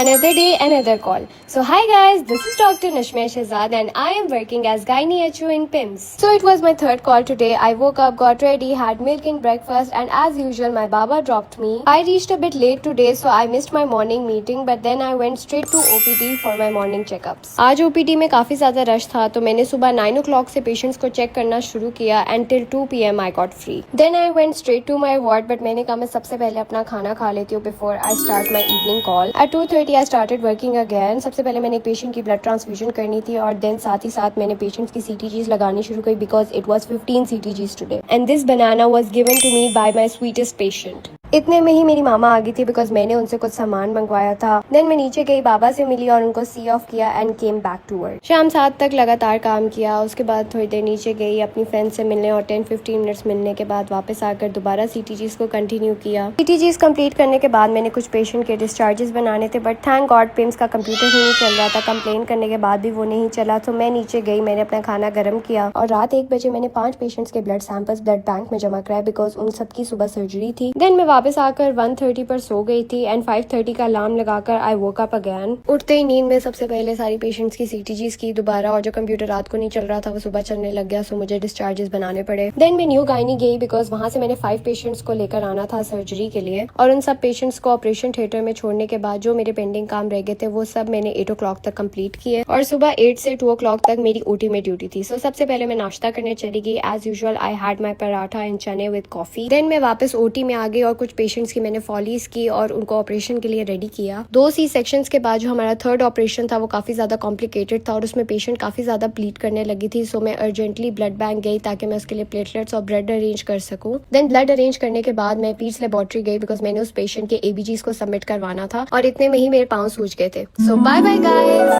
Another day, another call. So hi guys, this is Dr. Nashmeh Shahzad and I am working as Gynae HO in PIMS. So it was my third call today. I woke up, got ready, had milk and breakfast and as usual my Baba dropped me. I reached a bit late today so I missed my morning meeting but then I went straight to OPD for my morning checkups. आज OPD में काफी ज्यादा rush था तो मैंने सुबह 9 o'clock से patients को चेक करना शुरू किया and till 2 PM I got free. Then I went straight to my ward but मैंने कहा मैं सबसे पहले अपना खाना खा लेती हूँ before I start my evening call. At 2:30 I started working again. सबसे पहले मैंने एक पेशेंट की ब्लड ट्रांसफ्यूजन करनी थी और देन साथ ही साथ मैंने पेशेंट्स की CTGs लगानी शुरू की because it was 15 CTGs today and this banana was given to me by my sweetest patient. इतने में ही मेरी मामा आ गई थी बिकॉज मैंने उनसे कुछ सामान मंगवाया था. देन मैं नीचे गई, बाबा से मिली और उनको सी ऑफ किया and came back to work. शाम 7 तक लगातार काम किया. उसके बाद थोड़ी देर नीचे गई अपनी फ्रेंड से मिलने और 10-15 मिनट्स मिलने के बाद वापस आकर दोबारा CTGs को कंटिन्यू किया. CTGs कंप्लीट करने के बाद मैंने कुछ पेशेंट के डिस्चार्जेस बनाने थे बट थैंक गॉड पिम्स का कंप्यूटर ही नहीं चल रहा था. कंप्लेन करने के बाद भी वो नहीं चला तो मैं नीचे गई, मैंने अपना खाना गर्म किया और रात 1 बजे मैंने 5 पेशेंट्स के ब्लड सैंपल्स ब्लड बैंक में जमा कराए बिकॉज उन सबकी सुबह सर्जरी थी. देन मैं वापस आकर 1:30 पर सो गई थी एंड 5:30 का अलार्म लगाकर आई वोक अप अगेन. उठते ही नींद में सबसे पहले सारी पेशेंट्स की CTGs की दोबारा और जो कंप्यूटर रात को नहीं चल रहा था वो सुबह चलने लग गया सो मुझे डिस्चार्जेस बनाने पड़े. देन मैं न्यू गायनी गई बिकॉज वहां से मैंने 5 पेशेंट्स को लेकर आना था सर्जरी के लिए और उन सब पेशेंट्स को ऑपरेशन थिएटर में छोड़ने के बाद जो मेरे पेंडिंग काम रह गए थे वो सब मैंने 8 o'clock तक कंप्लीट किए और सुबह 8 से 2 o'clock तक मेरी OT में ड्यूटी थी. सो सबसे पहले मैं नाश्ता करने चली गई. As usual I had my paratha and chane with coffee. Then मैं वापस OT में आ गई और कुछ पेशेंट्स की मैंने फॉलीज की और उनको ऑपरेशन के लिए रेडी किया. 2 C सेक्शंस के बाद जो हमारा थर्ड ऑपरेशन था वो काफी ज्यादा कॉम्प्लिकेटेड था और उसमें पेशेंट काफी ज्यादा ब्लीड करने लगी थी. सो मैं अर्जेंटली ब्लड बैंक गई ताकि मैं उसके लिए प्लेटलेट्स और ब्लड अरेंज कर सकूं. देन ब्लड अरेंज करने के बाद मैं पीट्स लेबोरेटरी गई बिकॉज मैंने उस पेशेंट के ABGs को सबमिट करवाना था और इतने में ही मेरे पाँव सूज गए थे. सो बाय बाय गाइस.